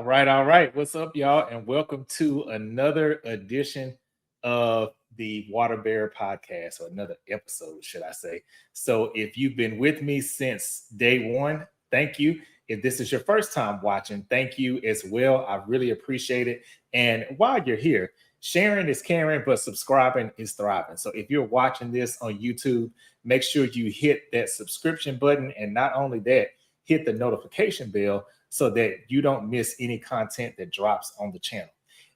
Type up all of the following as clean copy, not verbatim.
All right. What's up, y'all? And welcome to another edition of the Water Bear podcast, or another episode, should I say. So, if you've been with me since day one, thank you. If this is your first time watching, thank you as well. I really appreciate it. And while you're here, sharing is caring, but subscribing is thriving. So, if you're watching this on YouTube, make sure you hit that subscription button. And not only that, hit the notification bell so that you don't miss any content that drops on the channel.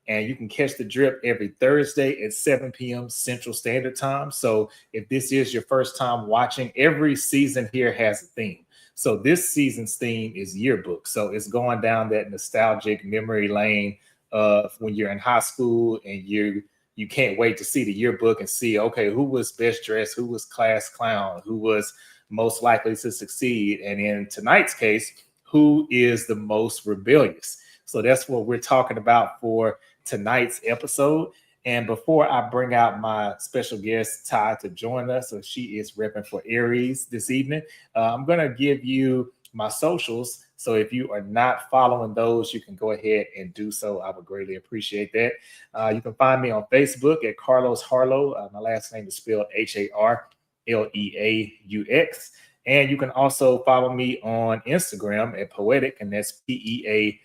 And you can catch the drip every Thursday at 7 p.m. Central Standard Time. So if this is your first time watching, every season here has a theme. So this season's theme is yearbook. So it's going down that nostalgic memory lane of when you're in high school and you can't wait to see the yearbook and see, okay, who was best dressed, who was class clown, who was most likely to succeed. And in tonight's case, who is the most rebellious? So that's what we're talking about for tonight's episode. And before I bring out my special guest, Ty, to join us, so she is repping for Aries this evening, I'm going to give you my socials. So if you are not following those, you can go ahead and do so. I would greatly appreciate that. You can find me on Facebook at Carlos Harlow. My last name is spelled Harleaux. And you can also follow me on Instagram at Poetic, and that's Peauxetic.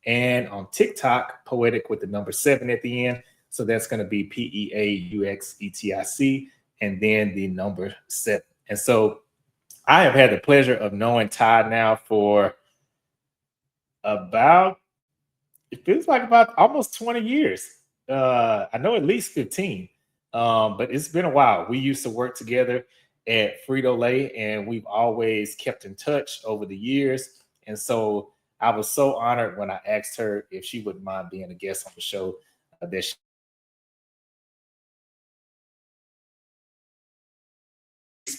And on TikTok, Poetic with the number 7 at the end. So that's going to be Peauxetic, and then the number 7. And so I have had the pleasure of knowing Ty now for it feels like about almost 20 years. I know at least 15, but it's been a while. We used to work together at Frito-Lay, and we've always kept in touch over the years. And so I was so honored when I asked her if she wouldn't mind being a guest on the show. That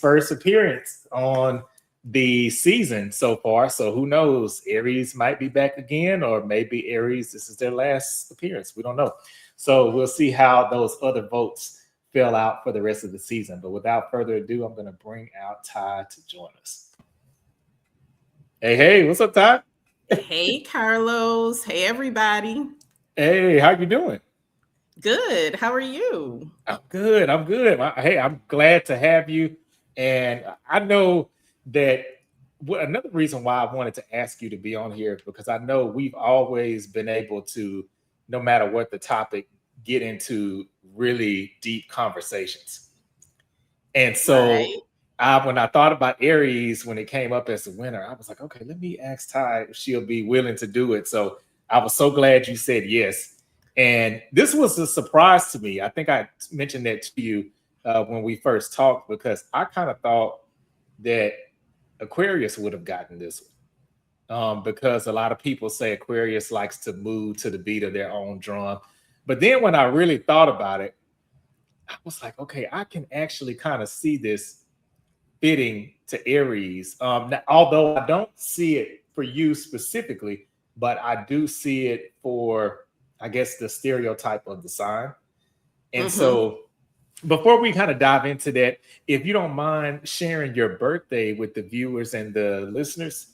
first appearance on the season so far. So who knows? Aries might be back again, or maybe Aries, this is their last appearance. We don't know. So we'll see how those other votes fell out for the rest of the season. But without further ado, I'm going to bring out Ty to join us. Hey, what's up, Ty? Hey, Carlos. Hey, everybody. Hey, how you doing? Good. How are you? I'm good. Hey, I'm glad to have you. And I know that another reason why I wanted to ask you to be on here, because I know we've always been able to, no matter what the topic, get into really deep conversations. And so when I thought about Aries, when it came up as a winner, I was like, okay, let me ask Ty if she'll be willing to do it. So I was so glad you said yes. And this was a surprise to me. I think I mentioned that to you when we first talked, because I kind of thought that Aquarius would have gotten this one. Because a lot of people say Aquarius likes to move to the beat of their own drum. But then when I really thought about it, I was like, okay, I can actually kind of see this fitting to Aries. Now, although I don't see it for you specifically, but I do see it for, I guess, the stereotype of the sign. And so before we kind of dive into that, if you don't mind sharing your birthday with the viewers and the listeners.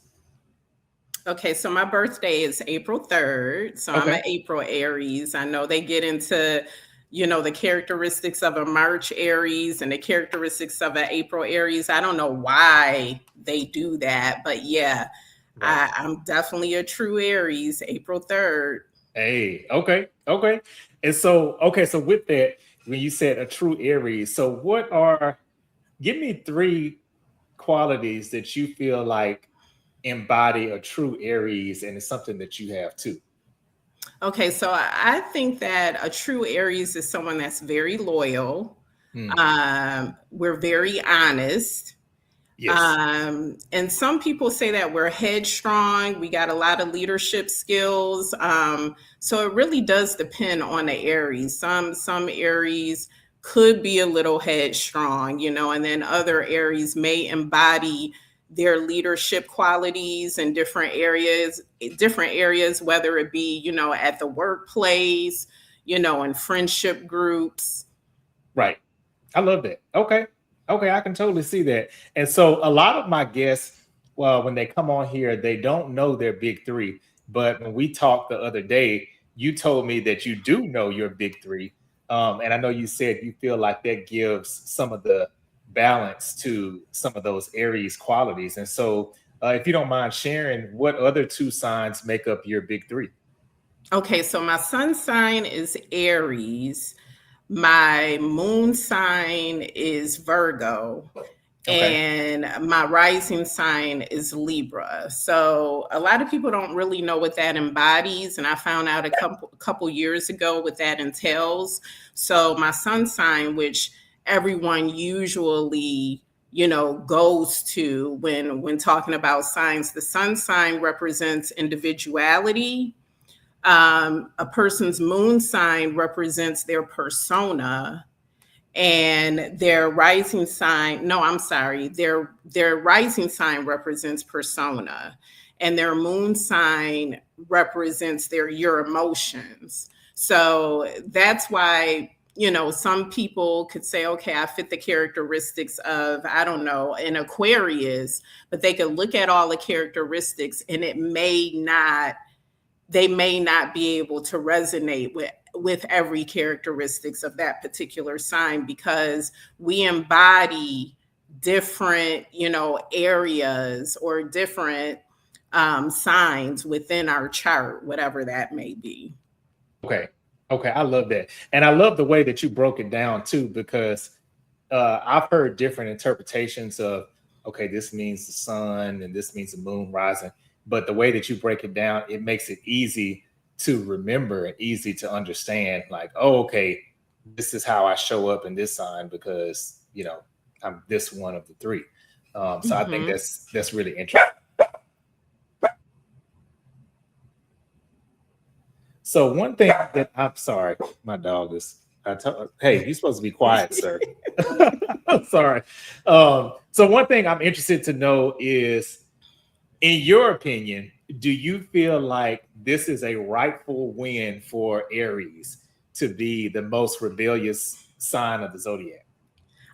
Okay, so my birthday is April 3rd. So I'm an April Aries. I know they get into, the characteristics of a March Aries and the characteristics of an April Aries. I don't know why they do that, but yeah, right. I'm definitely a true Aries, April 3rd. Hey, okay. And so with that, when you said a true Aries, so give me 3 qualities that you feel like embody a true Aries, and it's something that you have too. Okay, so I think that a true Aries is someone that's very loyal. We're very honest. Yes. And some people say that we're headstrong. We got a lot of leadership skills. So it really does depend on the Aries. Some Aries could be a little headstrong, and then other Aries may embody their leadership qualities in different areas, whether it be, at the workplace, in friendship groups. Right. I love that. Okay, I can totally see that. And so a lot of my guests, well, when they come on here, they don't know their big three. But when we talked the other day, you told me that you do know your big three. And I know you said you feel like that gives some of the balance to some of those Aries qualities. And so, if you don't mind sharing, what other two signs make up your big three? Okay, so my sun sign is Aries. My moon sign is Virgo. Okay. And my rising sign is Libra. So a lot of people don't really know what that embodies, and I found out a couple years ago what that entails. So my sun sign, which everyone usually goes to when talking about signs, the sun sign represents individuality. A person's moon sign represents their persona, and their rising sign, no, I'm sorry, their rising sign represents persona, and their moon sign represents your emotions. So that's why some people could say, okay, I fit the characteristics of, I don't know, an Aquarius, but they could look at all the characteristics and they may not be able to resonate with every characteristics of that particular sign, because we embody different areas or different signs within our chart, whatever that may be. Okay. Okay. I love that. And I love the way that you broke it down too, because I've heard different interpretations of, okay, this means the sun and this means the moon rising. But the way that you break it down, it makes it easy to remember and easy to understand. Like, oh, okay, this is how I show up in this sign because, I'm this one of the three. So I think Mm-hmm. that's really interesting. So one thing that I'm sorry, my dog is. Hey, you're supposed to be quiet, sir. I'm sorry. So one thing I'm interested to know is, in your opinion, do you feel like this is a rightful win for Aries to be the most rebellious sign of the zodiac?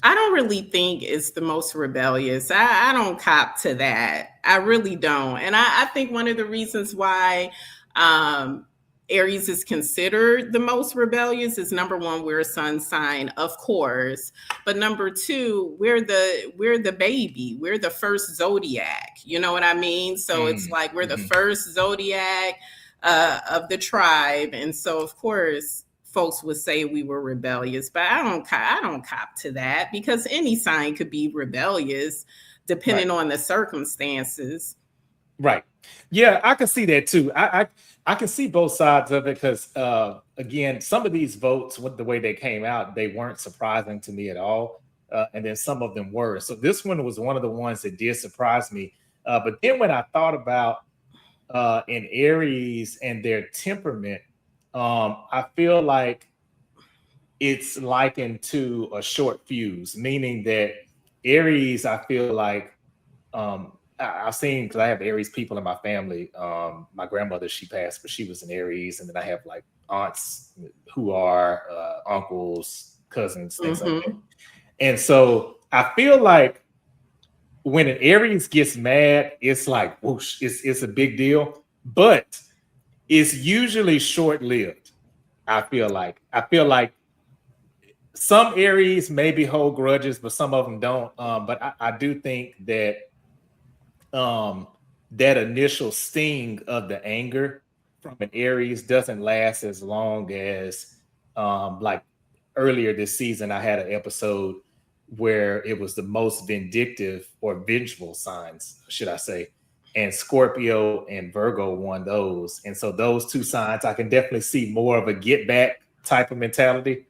I don't really think it's the most rebellious. I don't cop to that. I really don't. And I think one of the reasons why um, Aries is considered the most rebellious is, number one, we're a sun sign, of course, but number two, we're the baby. We're the first zodiac. You know what I mean? So it's Mm, like we're the mhm. first zodiac of the tribe, and so of course folks would say we were rebellious, but I don't cop to that, because any sign could be rebellious Right. depending on the circumstances. Right. Yeah, I can see that too. I can see both sides of it because again, some of these votes, with the way they came out, they weren't surprising to me at all, and then some of them were. So this one was one of the ones that did surprise me. But then when I thought about in Aries and their temperament, I feel like it's likened to a short fuse, meaning that Aries, I feel like I've seen, because I have Aries people in my family. My grandmother, she passed, but she was an Aries, and then I have like aunts who are uncles, cousins, things like that. Hmm. And so I feel like when an Aries gets mad, it's like whoosh, it's a big deal, but it's usually short lived. I feel like some Aries maybe hold grudges, but some of them don't. But I do think that um that initial sting of the anger from an Aries doesn't last as long as like earlier this season I had an episode where it was the most vindictive or vengeful signs, should I say, and Scorpio and Virgo won those. And so those two signs I can definitely see more of a get back type of mentality,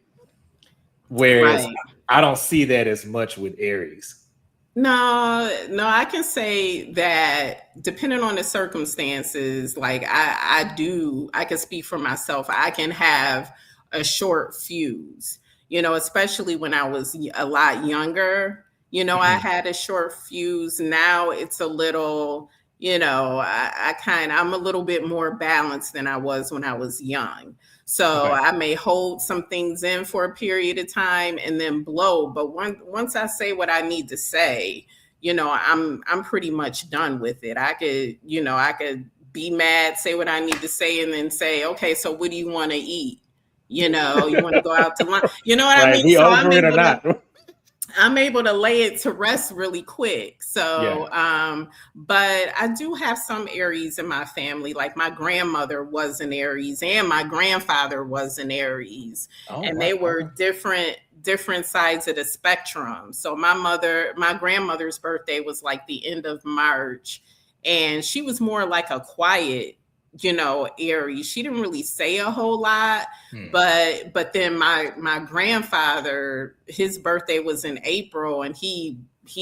whereas Right. I don't see that as much with Aries. No, I can say that depending on the circumstances, like I can speak for myself. I can have a short fuse, especially when I was a lot younger. I Mhm. had a short fuse. Now it's a little, I'm a little bit more balanced than I was when I was young. So Okay. I may hold some things in for a period of time and then blow. But once I say what I need to say, I'm pretty much done with it. I could be mad, say what I need to say, and then say, okay, so what do you want to eat? You want to go out to lunch? You know what I Right. mean? We So over it or not. I'm able to lay it to rest really quick. So, Yeah. but I do have some Aries in my family. Like my grandmother was an Aries and my grandfather was an Aries. Oh, And wow. they were Okay. different sides of the spectrum. So my grandmother's birthday was like the end of March, and she was more like a quiet, Aries. She didn't really say a whole lot, Hmm. but then my grandfather, his birthday was in April, and he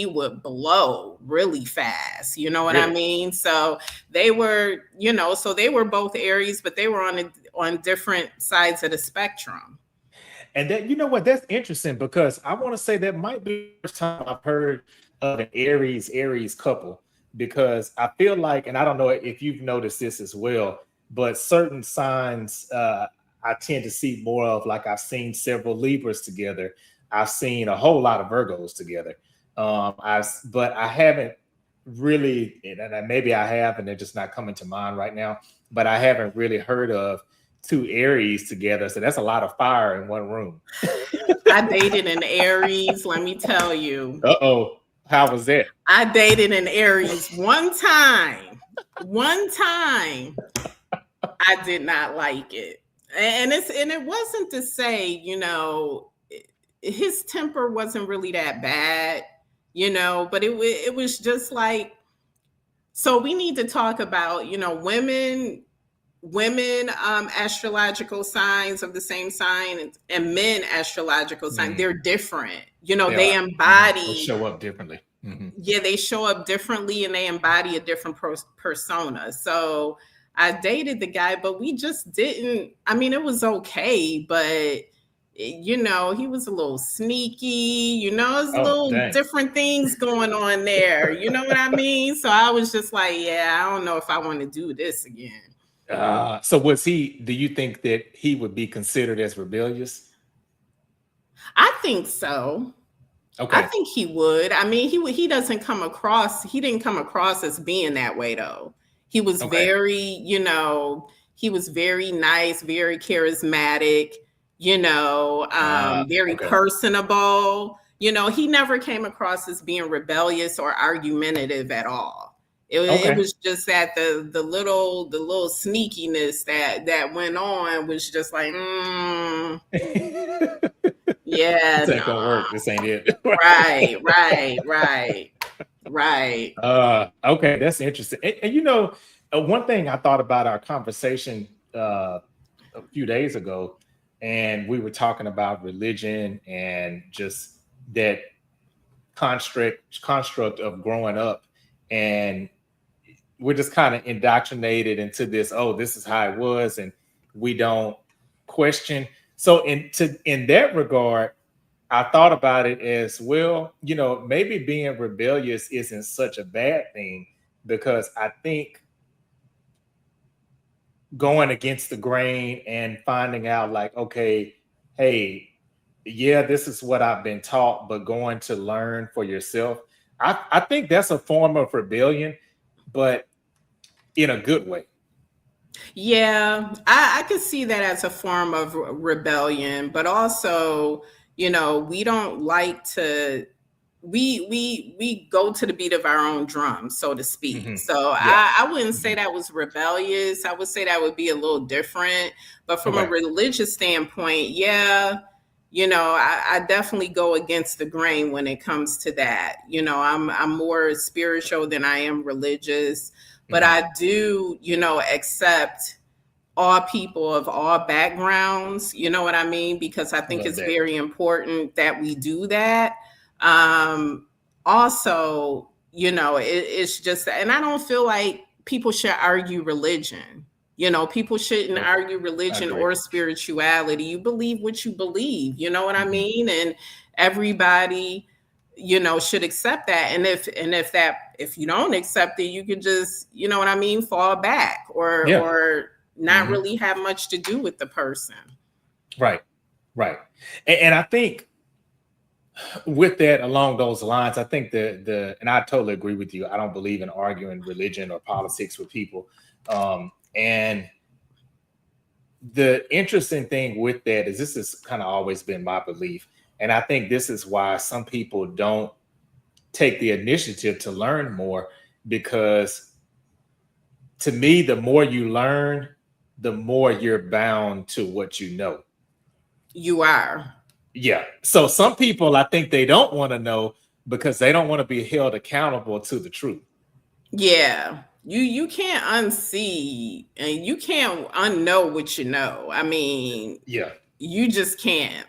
would blow really fast. You know what I Really? mean? So they were, so they were both Aries, but they were on different sides of the spectrum. And that, you know what, that's interesting because I want to say that might be the first time I've heard of an Aries couple, because I feel like, and I don't know if you've noticed this as well, but certain signs I tend to see more of. Like I've seen several Libras together. I've seen a whole lot of Virgos together. But I haven't really, and maybe I have, and they're just not coming to mind right now. But I haven't really heard of two Aries together. So that's a lot of fire in one room. I dated an Aries, let me tell you. Uh-oh. How was that? I dated an Aries one time. One time. I did not like it. And it wasn't to say, his temper wasn't really that bad, but it was just like, so we need to talk about, women astrological signs of the same sign, and men astrological signs, Mm, they're different. they They are. Mhm. They embody, show up differently. Mhm. yeah, they show up differently and they embody a different persona. So I dated the guy, but we just didn't. I mean, it was okay, but he was a little sneaky. There's Oh, little dang. different things going on there. You know what I mean? So I was just like, yeah, I don't know if I want to do this again. So do you think that he would be considered as rebellious? I think so. I Okay. think he would. I mean, he didn't come across as being that way though. He was Okay. he was very nice, very charismatic, very Okay. personable. He never came across as being rebellious or argumentative at all. It Okay. was just that the little sneakiness that went on was just like, yeah, This ain't gonna no. work. This ain't it. Right, right, right, right. Okay, that's interesting. And one thing I thought about our conversation a few days ago, and we were talking about religion and just that construct of growing up, and we're just kind of indoctrinated into this. Oh, this is how it was, and we don't question. So, in that regard, I thought about it as well. Maybe being rebellious isn't such a bad thing, because I think going against the grain and finding out, like, okay, hey, yeah, this is what I've been taught, but going to learn for yourself, I think that's a form of rebellion, but in a good way. Yeah, I could see that as a form of rebellion, but also, we don't like to we go to the beat of our own drum, so to speak. Hmm. So Yeah. I wouldn't say Hmm. that was rebellious. I would say that would be a little different. But from a Okay. religious standpoint, yeah, I definitely go against the grain when it comes to that. I'm more spiritual than I am religious, but Hmm. I do, accept all people of all backgrounds, you know what I mean? Because I I think love it's that. very important that we do that. Um, Also, it's just, and I don't feel like people should argue religion. People shouldn't Nope. argue I religion agree. or spirituality. You believe what you believe, you know what I Hmm. mean? And everybody, should accept that. And if you don't accept it, you could just, you know what I mean, fall back Yeah. or not Hmm. really have much to do with the person. Right. Right. And I think With that, along those lines, I think and I totally agree with you. I don't believe in arguing religion or politics with people. And the interesting thing with that is this has kind of always been my belief. And I think this is why some people don't take the initiative to learn more, because to me, the more you learn, the more you're bound to what you know. You are. Yeah. So some people, I think they don't want to know because they don't want to be held accountable to the truth. Yeah. You can't unsee and you can't unknow what you know. I mean, Yeah. you just can't.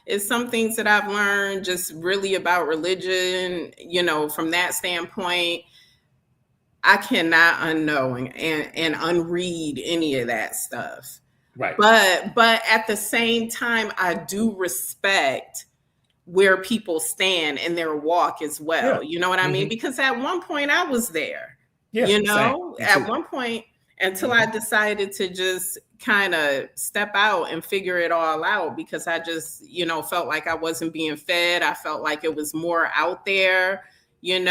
It's some things that I've learned just really about religion, from that standpoint. I cannot unknow and unread any of that stuff. Right. But at the same time, I do respect where people stand in their walk as well. Yeah. You know what I mean? Mhm. Because at one point I was there, Yeah. Same. Me at too. one point, until I decided to just kind of step out and figure it all out, because I just, felt like I wasn't being fed. I felt like it was more out there, and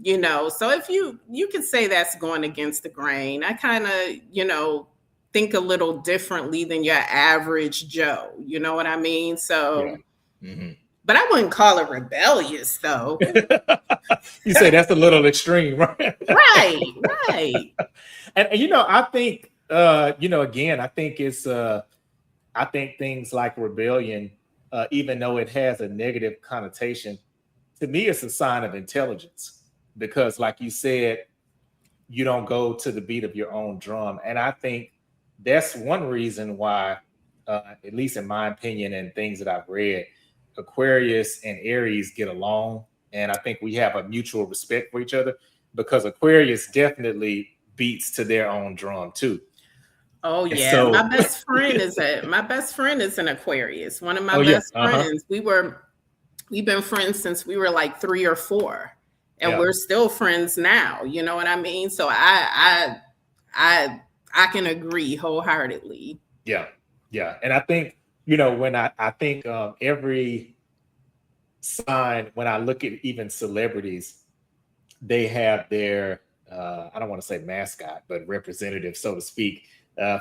so if you could say that's going against the grain. I kind of, think a little differently than your average Joe. You know what I mean? Yeah. So, Mhm. but I wouldn't call it rebellious though. You say that's a little extreme, right? Right, right. And I think again, I think it's I think things like rebellion, even though it has a negative connotation, to me it's a sign of intelligence, because like you said, you don't go to the beat of your own drum. And I think that's one reason why, at least in my opinion and things that I've read, Aquarius and Aries get along. And I think we have a mutual respect for each other, because Aquarius definitely beats to their own drum too. Oh And yeah, so, my best friend is an Aquarius. One of my oh yeah, best friends. We've been friends since we were like 3 or 4, and yeah, we're still friends now. You know what I mean? So I can agree wholeheartedly. yeah, yeah. And I think when I think every sign, when I look at even celebrities, they have their I don't want to say mascot, but representative, so to speak,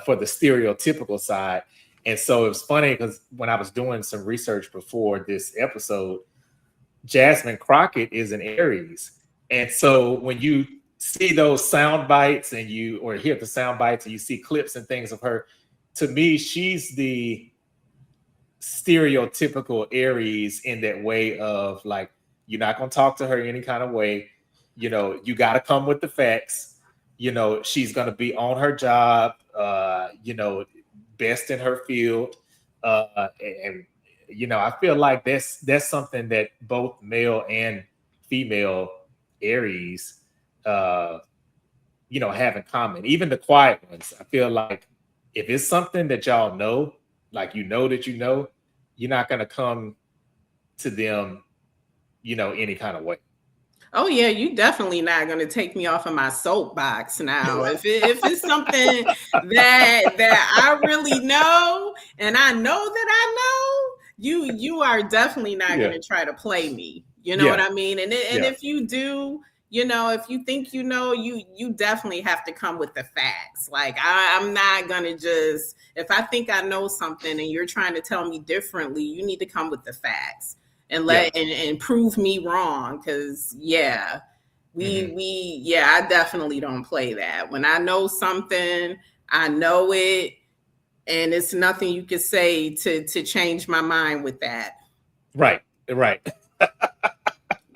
for the stereotypical side. And so it was funny because when I was doing some research before this episode, Jasmine Crockett is an Aries. And so when you see those sound bites and or hear the sound bites and you see clips and things of her, to me, she's the stereotypical Aries in that way of like, you're not going to talk to her any kind of way. You got to come with the facts. She's going to be on her job, best in her field. And I feel like that's something that both male and female Aries, have in common. Even the quiet ones, I feel like if it's something that y'all know, like that you're not gonna come to them, any kind of way. Oh yeah, you definitely not going to take me off of my soapbox now. If it's something that I really know and I know that I know, you are definitely not going Yeah, to try to play me. You know what yeah, I mean? And yeah, if you do, if you think you definitely have to come with the facts. Like I'm not going to just, if I think I know something and you're trying to tell me differently, you need to come with the facts and yeah. and prove me wrong, because Hmm. I definitely don't play that. When I know something, I know it, and it's nothing you could say to change my mind with that. Right, right.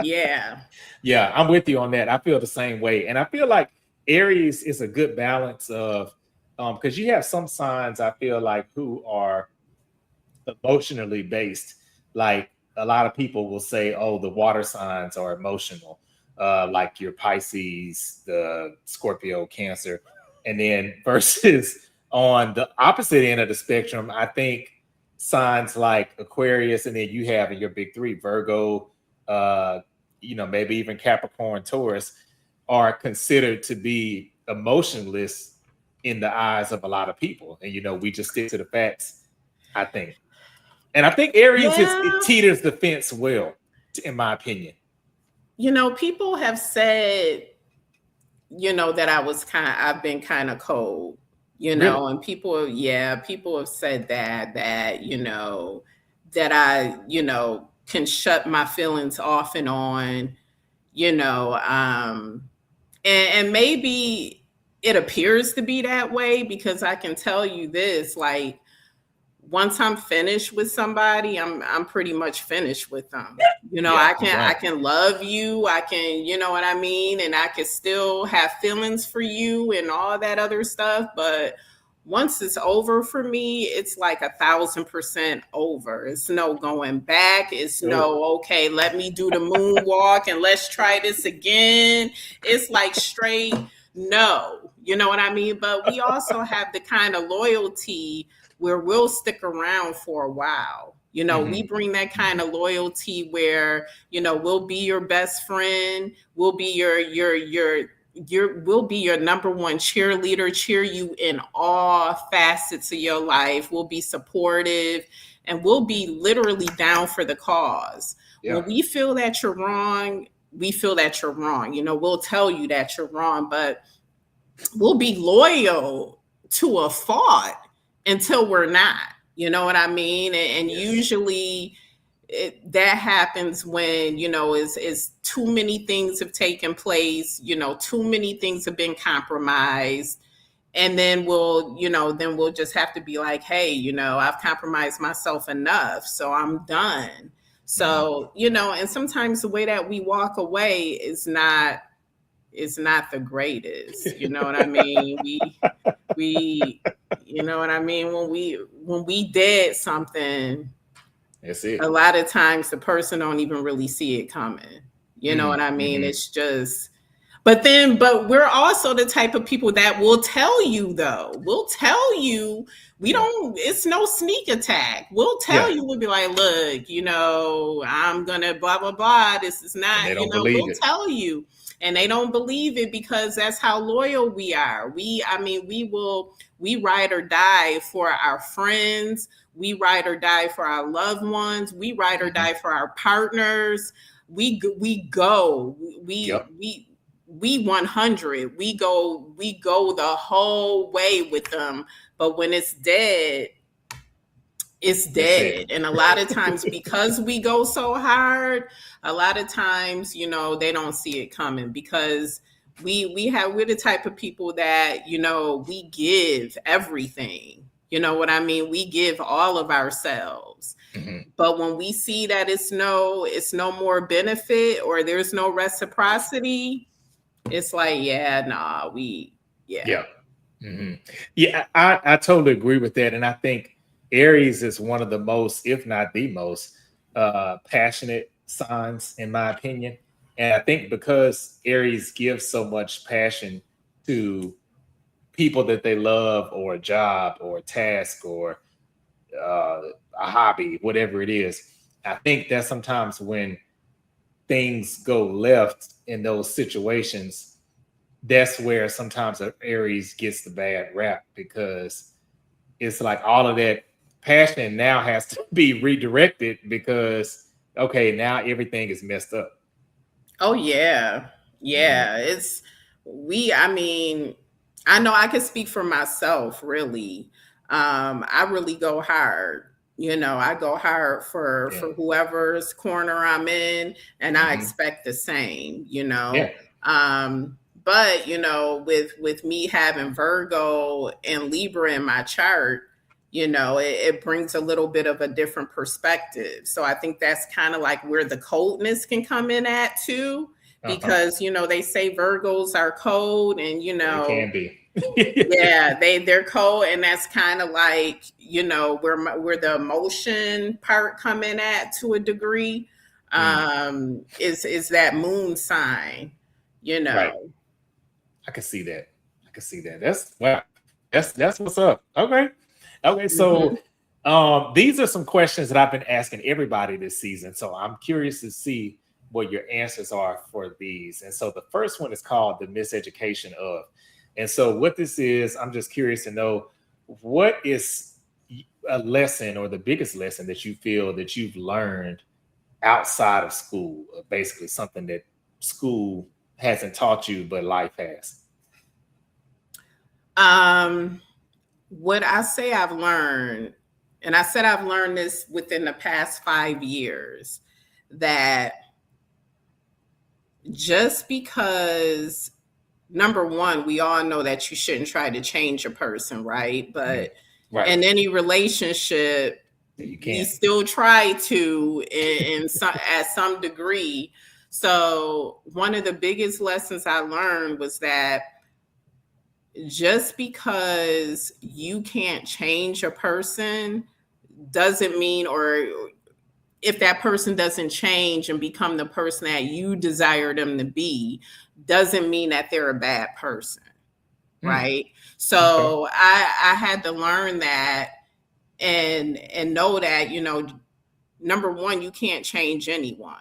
Yeah. Yeah, I'm with you on that. I feel the same way. And I feel like Aries is a good balance of because you have some signs I feel like who are emotionally based. Like a lot of people will say, oh, the water signs are emotional, like your Pisces, the Scorpio, Cancer. And then versus on the opposite end of the spectrum, I think signs like Aquarius, and then you have in your big three, Virgo, maybe even Capricorn, Taurus, are considered to be emotionless in the eyes of a lot of people. And we just stick to the facts, I think. And I think Aries it Yeah. teeters the fence well, in my opinion. People have said, that I've been kind of cold, Really? and people have said that, that I, can shut my feelings off and on, you know, and maybe it appears to be that way because I can tell you this, like, once I'm finished with somebody, I'm pretty much finished with them. Yeah, you're I done. can love you, I can, you know what I mean, and I can still have feelings for you and all that other stuff, but once it's over for me, it's like 1,000% over. It's no going back. It's Oh, no, okay, let me do the moonwalk and let's try this again. It's like straight no. You know what I mean? But we also have the kind of loyalty where we'll stick around for a while. We mhm, bring that kind mhm. of loyalty where, we'll be your best friend, we'll be we'll be your number one cheerleader, cheer you in all facets of your life. We'll be supportive and we'll be literally down for the cause. Yeah. When we feel that you're wrong, we feel that you're wrong. We'll tell you that you're wrong, but we'll be loyal to a fault until we're not. You know what I mean? And Yes. usually that happens when is too many things have taken place. Too many things have been compromised, and then we'll just have to be like, hey, I've compromised myself enough, so I'm done. Mhm. So and sometimes the way that we walk away is not the greatest. You know what I mean? We you know what I mean? When we did something, That's a it. lot of times the person don't even really see it coming. You know what I mean? Mhm. It's just but we're also the type of people that will tell you, though. We'll tell you, Yeah. it's no sneak attack. We'll tell Yeah. you, we'll be like, look, I'm gonna blah blah blah. This is And not, they don't believe we'll it. tell you. And they don't believe it because that's how loyal we are. We ride or die for our friends, we ride or die for our loved ones, we ride or Mhm. die for our partners. We go. Yep. We 100. We go the whole way with them. But when it's dead, it's That's it. dead. And a lot of times, because we go so hard, a lot of times, they don't see it coming because we're the type of people that, we give everything. You know what I mean? We give all of ourselves. Mhm. But when we see that it's no more benefit or there's no reciprocity, it's like, yeah, nah, yeah. Yeah. Mhm. Yeah, I totally agree with that. And I think Aries is one of the most, if not the most, passionate signs, in my opinion. And I think because Aries gives so much passion to people that they love, or a job, or a task, or uh, a hobby, whatever it is, I think that sometimes when things go left in those situations, that's where sometimes Aries gets the bad rap, because it's like all of that passion now has to be redirected because okay, now everything is messed up. Oh yeah. Mhm. Yeah. I mean, I know I can speak for myself, really. I really go hard. I go hard for Yeah. whoever's corner I'm in, and I Hmm. expect the same, Yeah. but with me having Virgo and Libra in my chart, it brings a little bit of a different perspective. So I think that's kind of like where the coldness can come in at too, Uh-huh. because they say Virgos are cold, and They can be. yeah, they're cold, and that's kind of like where the emotion part come in at to a degree, Mm, is that moon sign, you right. know. I can see that. I can see that. That's wow. That's what's up. Okay. Okay. So Mhm. these are some questions that I've been asking everybody this season. So I'm curious to see what your answers are for these. And so the first one is called the miseducation of. And so what this is, I'm just curious to know, what is a lesson or the biggest lesson that you feel that you've learned outside of school, basically something that school hasn't taught you, but life has? What I say I've learned, and I said I've learned this within the past 5 years, that just because, number one, we all know that you shouldn't try to change a person, right? But Right. in any relationship, You we can't. still try to in some, at some degree. So one of the biggest lessons I learned was that just because you can't change a person doesn't mean, or if that person doesn't change and become the person that you desire them to be, doesn't mean that they're a bad person, right? Okay. So I had to learn that and know that, number one, you can't change anyone.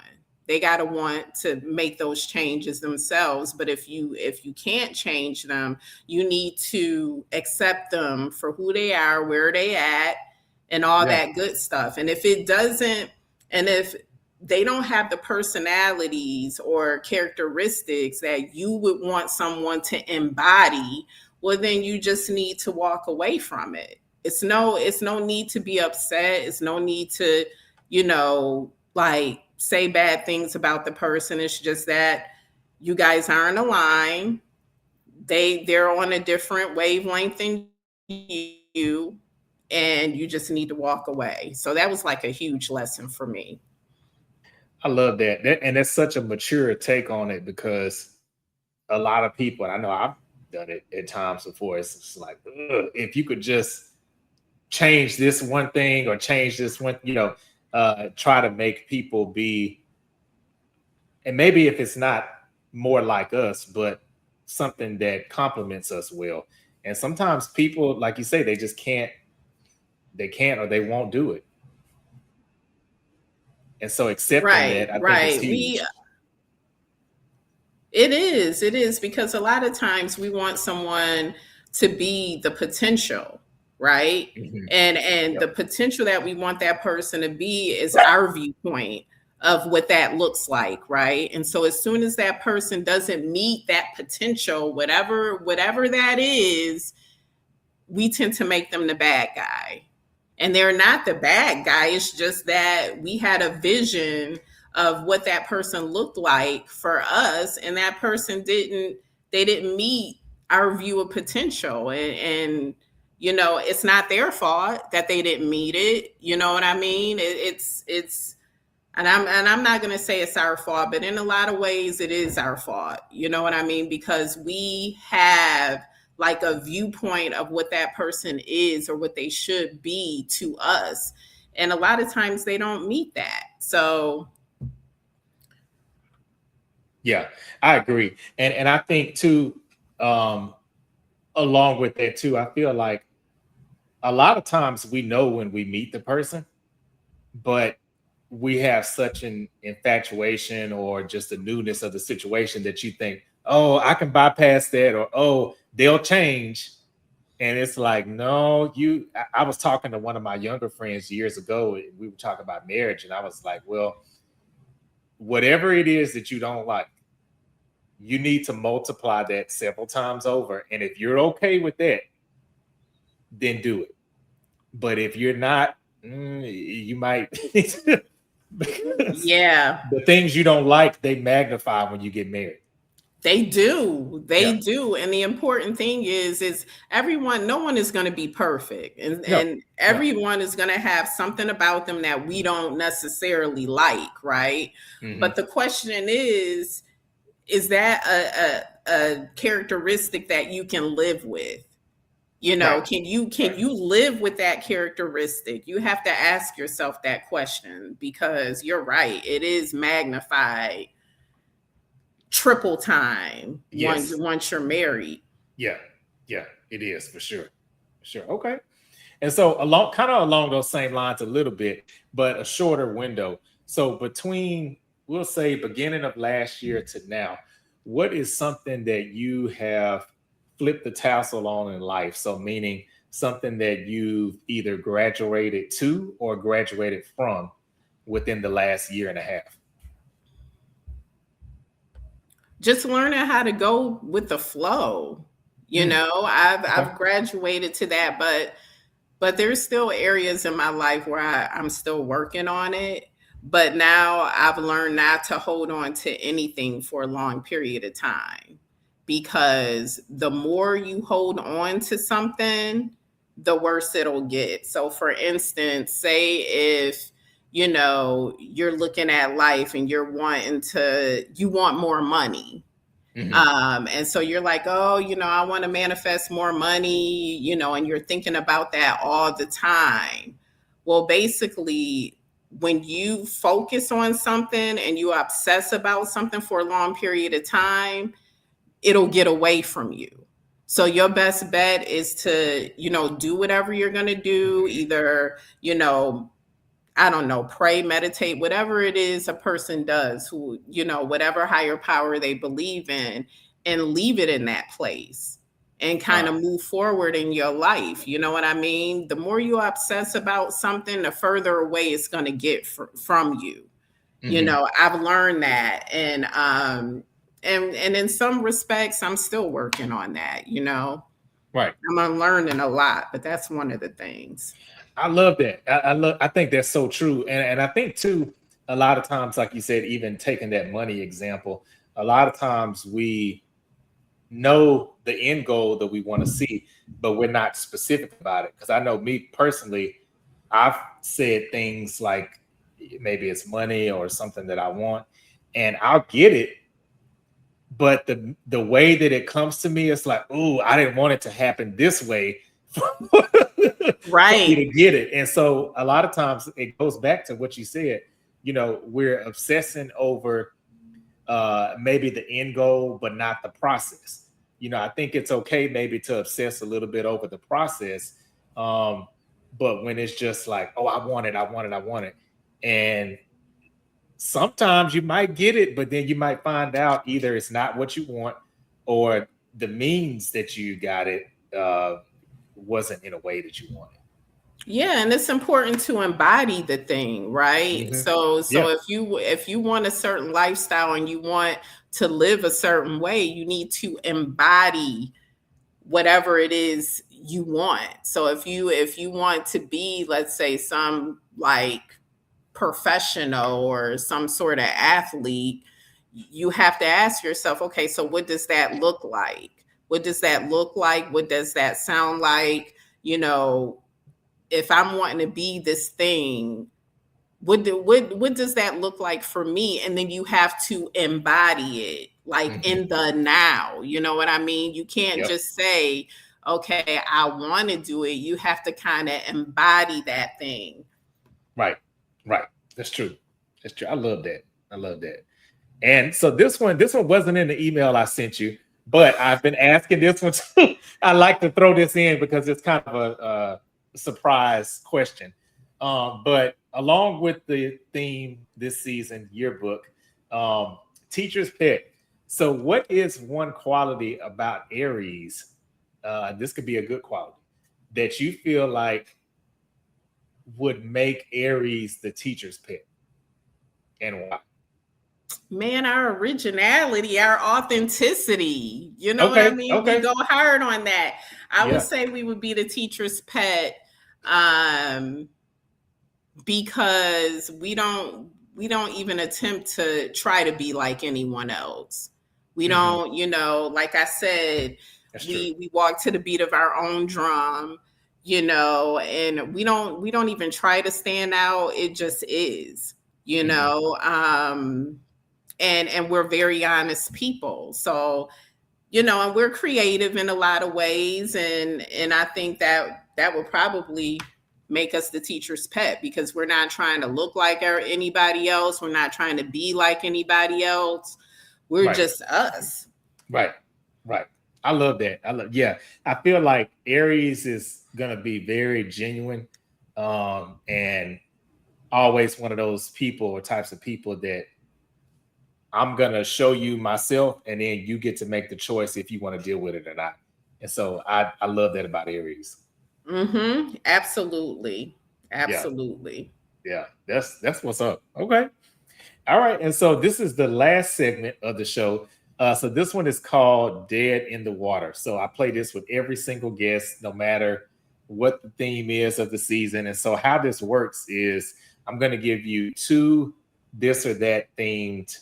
They got to want to make those changes themselves. But if you can't change them, you need to accept them for who they are, where they at, and all Yeah. that good stuff. And if it doesn't, and if they don't have the personalities or characteristics that you would want someone to embody, well, then you just need to walk away from it. It's no need to be upset. It's no need to, like say bad things about the person. It's just that you guys aren't aligned. They're on a different wavelength than you, and you just need to walk away. So that was like a huge lesson for me. I love and that's such a mature take on it, because a lot of people, and I know I've done it at times before, it's just like, ugh, if you could just change this one thing or change this one, try to make people be, and maybe if it's not more like us, but something that complements us well. And sometimes people, like you say, they just can't or they won't do it. And so accepting Right, that, I think, is right. huge. It is because a lot of times we want someone to be the potential, right? Mhm. And the Yep. potential that we want that person to be is our viewpoint of what that looks like, right? And so as soon as that person doesn't meet that potential, whatever that is, we tend to make them the bad guy. And they're not the bad guy. It's just that we had a vision of what that person looked like for us, and that person didn't meet our view of potential. And it's not their fault that they didn't meet it. You know what I mean? It's and I'm not going to say it's our fault, but in a lot of ways it is our fault. You know what I mean? Because we have like a viewpoint of what that person is or what they should be to us. And a lot of times they don't meet that. So, Yeah, I agree. And I think too, um, along with that too, I feel like a lot of times we know when we meet the person, but we have such an infatuation or just the newness of the situation that you think, oh, I can bypass that, or oh, they'll change. And it's like, no, I was talking to one of my younger friends years ago, and we were talking about marriage, and I was like, well, whatever it is that you don't like, you need to multiply that several times over. And if you're okay with that, then do it. But if you're not, you might, because yeah, the things you don't like, they magnify when you get married. they do. Yeah. They do. And the important thing is everyone, no one is going to be perfect. And No, and no. everyone is going to have something about them that we don't necessarily like, right? But Hmm. the question is that a characteristic that you can live with? Right. Can you live with that characteristic? You have to ask yourself that question, because you're right, it is magnified triple time once Yes. once you're married. Yeah. Yeah. It is for sure. For sure. Okay. And so along those same lines a little bit, but a shorter window. So between, we'll say, beginning of last year to now, what is something that you have flipped the tassel on in life? So meaning something that you've either graduated to or graduated from within the last year and a half? Just learning how to go with the flow. You Mm, know, okay. I've graduated to that, but there's still areas in my life where I'm still working on it. But now I've learned not to hold on to anything for a long period of time, because the more you hold on to something, the worse it'll get. So, for instance, say if you're looking at life and you want more money, Hmm. and so you're like, oh, I want to manifest more money, and you're thinking about that all the time. Well, basically, when you focus on something and you obsess about something for a long period of time, it'll get away from you. So your best bet is to, do whatever you're going to do, either, I don't know, pray, meditate, whatever it is a person does, who, whatever higher power they believe in, and leave it in that place and kind of move forward in your life. You know what I mean? The more you obsess about something, the further away it's going to get from you. Hmm. I've learned that. And in some respects, I'm still working on that. Right. I'm unlearning a lot, but that's one of the things. I love that. I think that's so true. And I think too, a lot of times, like you said, even taking that money example, a lot of times we know the end goal that we want to see, but we're not specific about it. Because I know me personally, I've said things like maybe it's money or something that I want, and I'll get it, but the way that it comes to me, it's like, oh, I didn't want it to happen this way for me Right. to get it. And so a lot of times it goes back to what you said. We're obsessing over maybe the end goal, but not the process. I think it's okay maybe to obsess a little bit over the process. Um, but when it's just like, oh, I want it, I want it, I want it. And sometimes you might get it, but then you might find out either it's not what you want, or the means that you got it wasn't in a way that you wanted. Yeah, and it's important to embody the thing, right? Hmm. So Yeah. if you want a certain lifestyle and you want to live a certain way, you need to embody whatever it is you want. So if you want to be, let's say, some like professional or some sort of athlete, you have to ask yourself, okay, so what does that look like? What does that look like? What does that sound like? You know, if I'm wanting to be this thing, what does that look like for me? And then you have to embody it, like Hmm. in the now. You know what I mean? You can't Yep. just say, okay, I want to do it. You have to kind of embody that thing. Right. Right. That's true. That's true. I love that. I love that. And so this one wasn't in the email I sent you, but I've been asking this one too. I like to throw this in because it's kind of a surprise question. But along with the theme this season, yearbook, teacher's pet. So, what is one quality about Aries? This could be a good quality that you feel like would make Aries the teacher's pet, and why? Man, our originality, our authenticity. You know what I Okay. mean? We Okay. go hard on that. I would Yeah. say we would be the teacher's pet, um, because we don't even attempt to try to be like anyone else. We Hmm. don't, like I said, That's true. we walk to the beat of our own drum, and we don't even try to stand out. It just is, you Hmm. know. And we're very honest people. So, and we're creative in a lot of ways, and I think that would probably make us the teacher's pet, because we're not trying to look like anybody else. We're not trying to be like anybody else. We're Right. just us. Right. Right. I love that. Yeah. I feel like Aries is gonna be very genuine, and always one of those people or types of people that I'm gonna show you myself, and then you get to make the choice if you want to deal with it or not. And so I love that about Aries. Mm-hmm. Absolutely. Yeah, Absolutely. yeah. That's what's up. Okay. All right. And so this is the last segment of the show. So this one is called Dead in the Water. So I play this with every single guest, no matter what the theme is of the season. And so how this works is I'm going to give you two this or that themed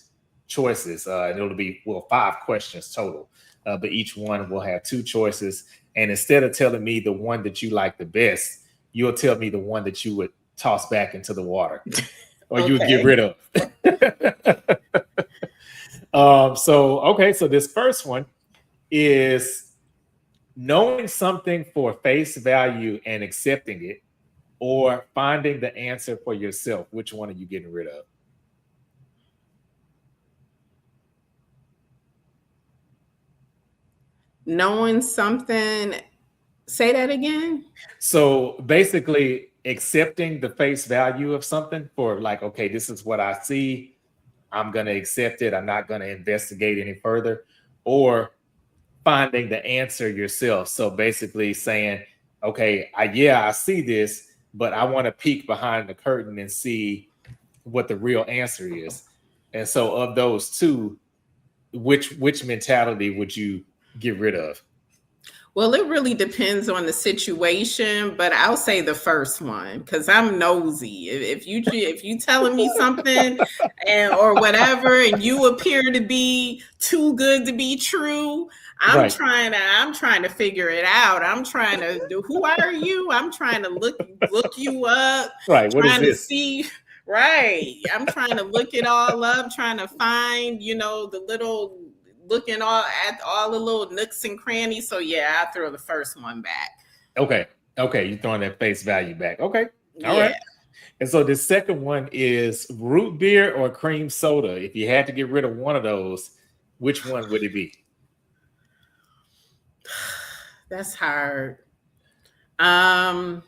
choices. And it'll be, well, 5 questions total. But each one will have two choices. And instead of telling me the one that you like the best, you'll tell me the one that you would toss back into the water or you would get Okay. rid of. So this first one is knowing something for face value and accepting it, or finding the answer for yourself. Which one are you getting rid of? Knowing something, say that again. So basically, accepting the face value of something for like, okay, this is what I see. I'm going to accept it. I'm not going to investigate any further. Or finding the answer yourself. So basically saying, okay, I see this, but I want to peek behind the curtain and see what the real answer is. And so of those two, which mentality would you get rid of? Well, it really depends on the situation, but I'll say the first one because I'm nosy. If you telling me something and or whatever, and you appear to be too good to be true, Right. I'm trying to figure it out. I'm trying to do. Who are you? I'm trying to look you up, Right. What is trying to this? see. Right. I'm trying to look it all up, trying to find, the little looking all at all the little nooks and crannies. So yeah, I throw the first one back. Okay. Okay. You're throwing that face value back. Okay. All Yeah. right. And so the second one is root beer or cream soda. If you had to get rid of one of those, which one would it be? That's hard. Um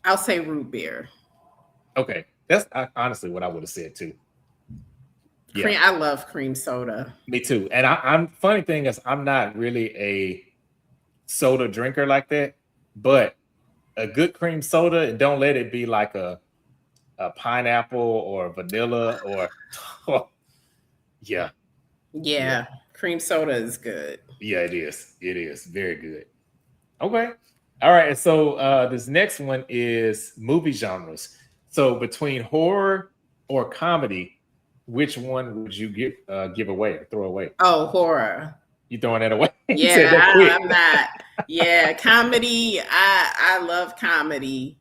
I'll say root beer. Okay. That's honestly what I would have said too. Yeah, I love cream soda. me too. And I'm funny thing is I'm not really a soda drinker like that, but a good cream soda, and don't let it be like a pineapple or vanilla or yeah, yeah, Yeah, cream soda is good. yeah, it is. It is very good. Okay. All right. And so this next one is movie genres. So between horror or comedy, which one would you give away or throw away? Oh, horror. You throwing that away? You said Yeah, that quick. I'm not. Yeah, comedy. I love comedy.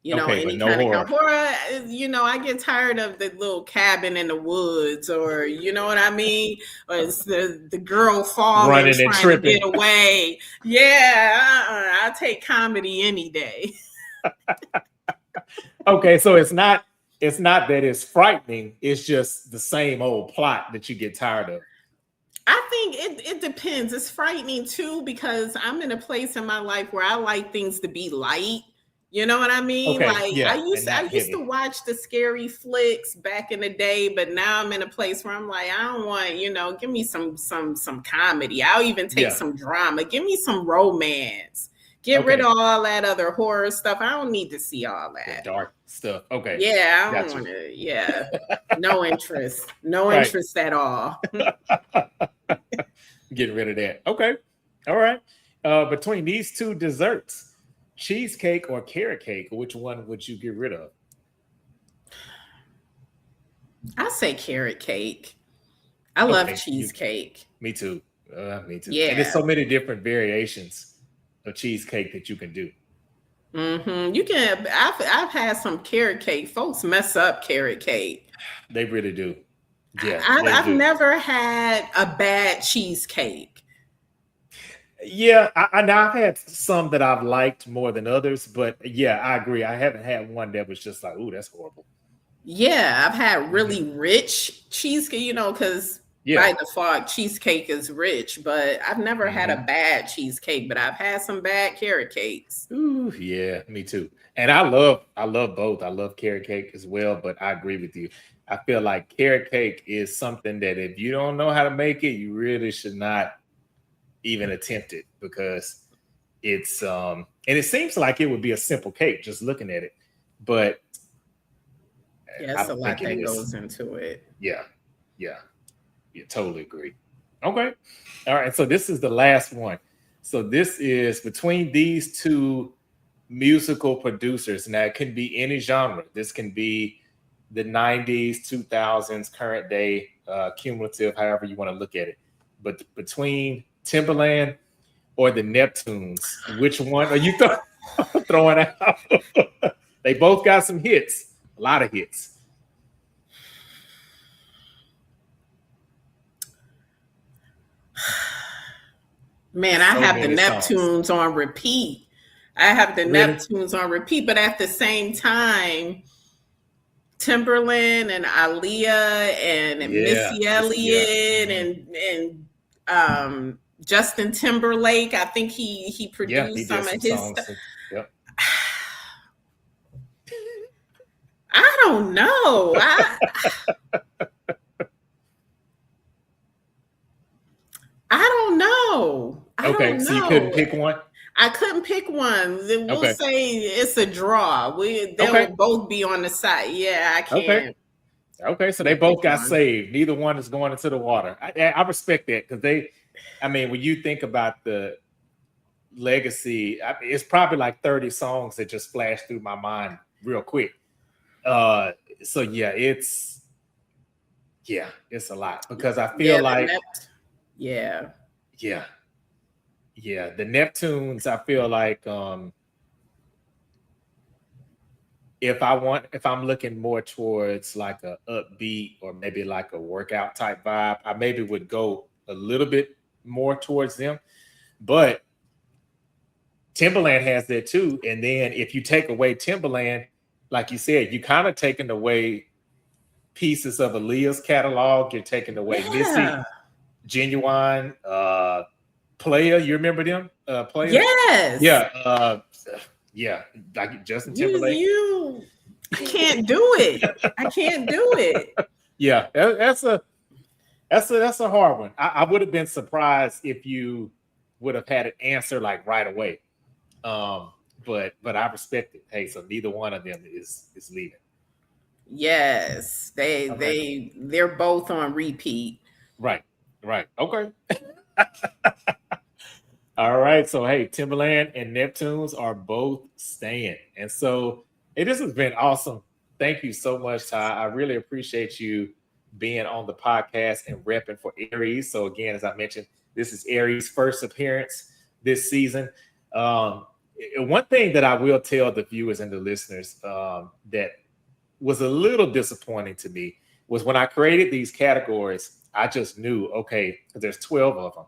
Okay, but Any no kind of horror. horror. I get tired of the little cabin in the woods, or you know what I mean, or it's the girl falling Running and trying to tripping. get away. Yeah, I take comedy any day. Okay, so it's not that it's frightening, it's just the same old plot that you get tired of. I think it depends. It's frightening too because I'm in a place in my life where I like things to be light. You know what I mean? Okay, Like yeah, and I not used to heavy. watch the scary flicks back in the day, but now I'm in a place where I'm like, I don't want, give me some comedy. I'll even take Yeah. some drama. Give me some romance. Get rid Okay. of all that other horror stuff. I don't need to see all The that. dark stuff. Okay. Yeah, I don't Got you. want to. Yeah, no interest. No Right. interest at all. Getting rid of that. Okay. All right. Between these two desserts, cheesecake or carrot cake, which one would you get rid of? I say carrot cake. I love Okay. cheesecake. Me too. Me too. And there's Yeah. so many different variations of cheesecake that you can do. You can. I've had some carrot cake. Folks mess up carrot cake. They really do. Yeah, they I've do. never had a bad cheesecake. Yeah, now I've had some that I've liked more than others, but yeah, I agree. I haven't had one that was just like, "Ooh, that's horrible." Yeah, I've had Mhm. really rich cheesecake. Because Yeah. by default cheesecake is rich. But I've never had a Mhm. bad cheesecake. But I've had some bad carrot cakes. Ooh, yeah, me too. And I love both. I love carrot cake as well, but I agree with you. I feel like carrot cake is something that if you don't know how to make it, you really should not even attempt it, because it's and it seems like it would be a simple cake just looking at it, but Yeah, I it's a don't think lot it that is. goes into it. Yeah, totally agree. Okay, all right. So this is the last one. So this is between these two musical producers. Now it can be any genre. This can be the 90s, 2000s, current day, cumulative, however you want to look at it. But between Timberland or the Neptunes, which one are you throwing out? They both got some hits, a lot of hits. Man, I So have the many songs. Neptunes on repeat. I have the Really? Neptunes on repeat, but at the same time, Timberland and Aaliyah and Yeah, Missy yeah. Elliott Mhm. and Justin Timberlake. I think he Yeah, he produced did some some of his songs. stuff. Yep. I don't know. I don't know. I Okay, don't so you couldn't know. pick one? I couldn't pick one. Then we'll Okay. say it's a draw. Okay. They'll both be on the side. Yeah, I Okay. can't. Okay, so they Can't pick both got one. saved. Neither one is going into the water. I respect that, because when you think about the legacy, it's probably like 30 songs that just flashed through my mind real quick. So yeah, it's a lot, because I feel Yeah, like yeah. yeah, the Neptunes, I feel like if I'm looking more towards like a upbeat or maybe like a workout type vibe, I maybe would go a little bit more towards them. But Timberland has that too. And then if you take away Timberland, like you said, you kind of taking away pieces of Aaliyah's catalog. You're taking away Missy, Yeah. Genuine, Player. You remember them? Player? Yes. Yeah, like Justin You Timberlake. I can't do it. I can't do it. Yeah, that's a hard one. I would have been surprised if you would have had an answer like right away. But I respect it. Hey, so neither one of them is leaving. Yes. They're both on repeat. Right. Okay. All right. So hey, Timberland and Neptunes are both staying. And so this has been awesome. Thank you so much, Ty. I really appreciate you being on the podcast and repping for Aries. So again, as I mentioned, this is Aries' first appearance this season. One thing that I will tell the viewers and the listeners that was a little disappointing to me was when I created these categories, I just knew, okay, there's 12 of them.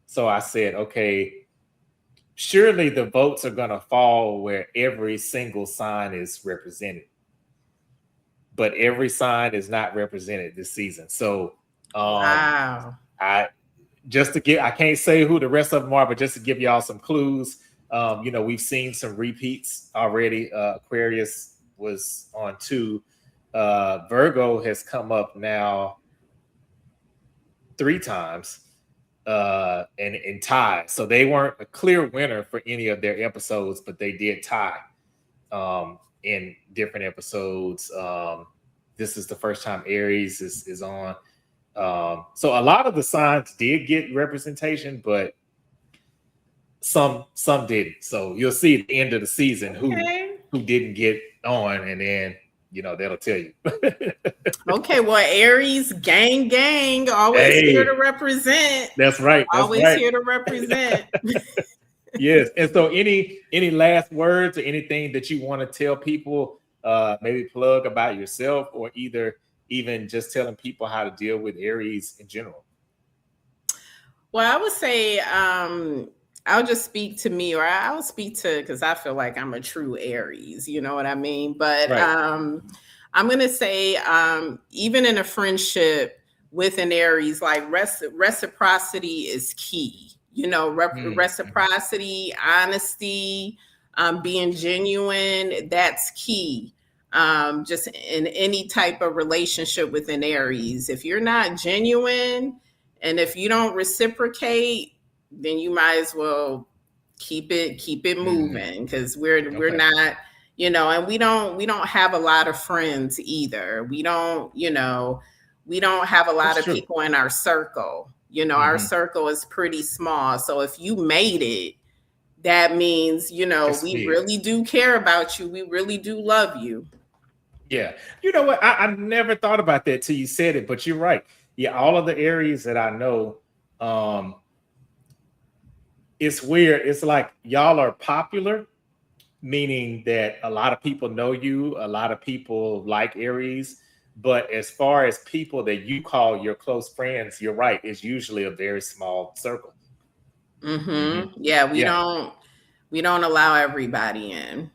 So I said, okay, surely the votes are going to fall where every single sign is represented. But every sign is not represented this season. So Wow. I can't say who the rest of them are, but just to give y'all some clues, we've seen some repeats already. Aquarius was on 2. Virgo has come up now 3 times, and tie. So they weren't a clear winner for any of their episodes, but they did tie in different episodes. This is the first time Aries is on. So a lot of the signs did get representation, but some didn't. So you'll see at the end of the season who didn't get on, and then that'll tell you. Okay, well, Aries, gang, always here to represent. That's right. Always here to represent. Yes. And so any last words or anything that you want to tell people, maybe plug about yourself, or even just telling people how to deal with Aries in general? Well, I would say I'll just speak to me, or I'll speak to, because I feel like I'm a true Aries, you know what I mean? But right. I'm going to say even in a friendship with an Aries, like reciprocity is key. Reciprocity, honesty, being genuine, that's key. Just in any type of relationship with an Aries. If you're not genuine and if you don't reciprocate, then you might as well keep it moving, because we're Okay. not, and we don't have a lot of friends either. We don't have a lot That's of true. people in our circle. Our Hmm. circle is pretty small. So if you made it, that means, It's we big. really do care about you. We really do love you. Yeah. You know what? I never thought about that till you said it, but you're right. Yeah, all of the areas that I know, um, it's weird. It's like y'all are popular, meaning that a lot of people know you, a lot of people like Aries. But as far as people that you call your close friends, you're right. It's usually a very small circle. Hmm. Yeah, Yeah. we don't allow everybody in.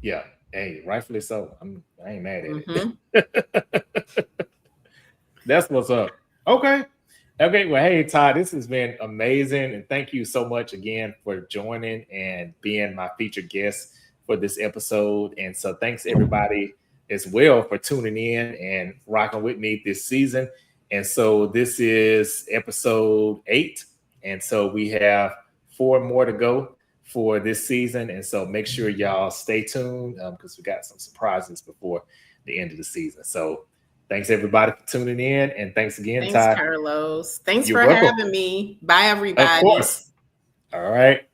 Yeah. Hey, rightfully so. I ain't mad at Hmm. it. That's what's up. Okay. Okay. Well, hey, Todd, this has been amazing. And thank you so much again for joining and being my featured guest for this episode. And so thanks everybody as well for tuning in and rocking with me this season. And so this is episode 8. And so we have 4 more to go for this season. And so make sure y'all stay tuned because we got some surprises before the end of the season. So thanks everybody for tuning in, and thanks again, Thanks, Ty. Carlos. Thanks You're for welcome. having me. Bye, Of everybody. course. All right.